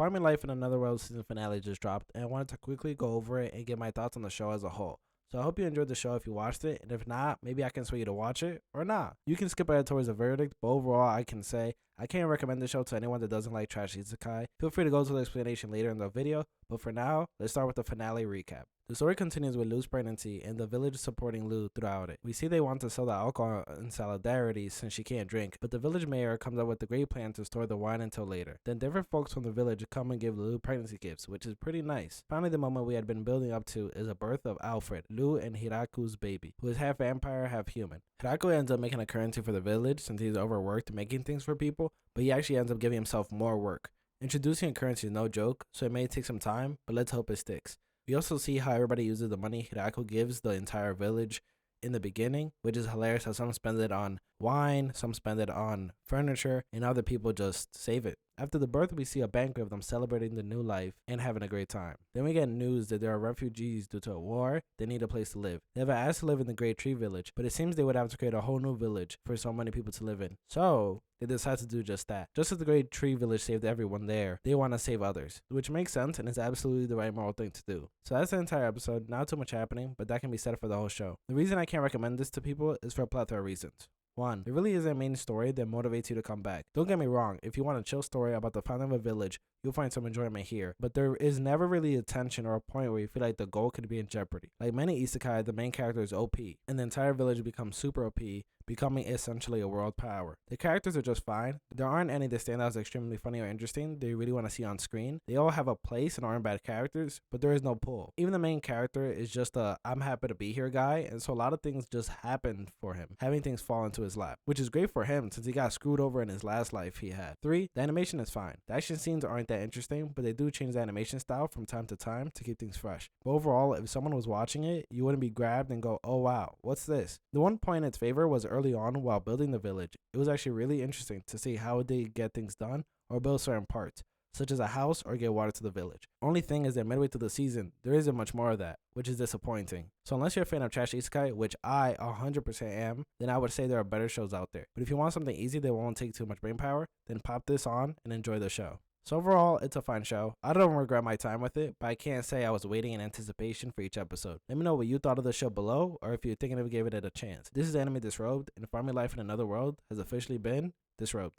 Farming Life in Another World season finale just dropped, and I wanted to quickly go over it and get my thoughts on the show as a whole. So I hope you enjoyed the show if you watched it, and if not, maybe I can sway you to watch it, or not. You can skip ahead towards the verdict, but overall I can say I can't recommend the show to anyone that doesn't like trash isekai. Feel free to go to the explanation later in the video, but for now, let's start with the finale recap. The story continues with Lu's pregnancy and the village supporting Lu throughout it. We see they want to sell the alcohol in solidarity since she can't drink, but the village mayor comes up with the great plan to store the wine until later. Then different folks from the village come and give Lu pregnancy gifts, which is pretty nice. Finally, the moment we had been building up to is the birth of Alfred, Lu and Hiraku's baby, who is half vampire, half human. Hiraku ends up making a currency for the village since he's overworked making things for people, but he actually ends up giving himself more work. Introducing a currency is no joke, so it may take some time, but let's hope it sticks. We also see how everybody uses the money Hiraku gives the entire village in the beginning, which is hilarious how some spend it on wine, some spend it on furniture, and other people just save it. After the birth, we see a banquet of them celebrating the new life and having a great time. Then we get news that there are refugees due to a war. They need a place to live. They have been asked to live in the Great Tree Village, but it seems they would have to create a whole new village for so many people to live in. So they decide to do just that. Just as the Great Tree Village saved everyone there, they want to save others, which makes sense and is absolutely the right moral thing to do. So that's the entire episode. Not too much happening, but that can be said for the whole show. The reason I can't recommend this to people is for a plethora of reasons. 1. There really isn't a main story that motivates you to come back. Don't get me wrong, if you want a chill story about the founding of a village, you'll find some enjoyment here, but there is never really a tension or a point where you feel like the goal could be in jeopardy. Like many isekai, the main character is OP, and the entire village becomes super OP, becoming essentially a world power. The characters are just fine. There aren't any that stand out as extremely funny or interesting that you really want to see on screen. They all have a place and aren't bad characters, but there is no pull. Even the main character is just a I'm happy to be here guy, and so a lot of things just happen for him, having things fall into his lap, which is great for him since he got screwed over in his last life he had. 3. The animation is fine. The action scenes aren't that interesting, but they do change the animation style from time to time to keep things fresh. But overall, if someone was watching it, you wouldn't be grabbed and go, oh wow, what's this? The one point in its favor was early on while building the village. It was actually really interesting to see how they get things done or build certain parts, such as a house or get water to the village. Only thing is that midway through the season, there isn't much more of that, which is disappointing. So unless you're a fan of trash isekai, which I 100% am, then I would say there are better shows out there. But if you want something easy that won't take too much brain power, then pop this on and enjoy the show. So overall, it's a fun show. I don't regret my time with it, but I can't say I was waiting in anticipation for each episode. Let me know what you thought of the show below, or if you're thinking of giving it a chance. This is Anime Disrobed, and Farming Life in Another World has officially been disrobed.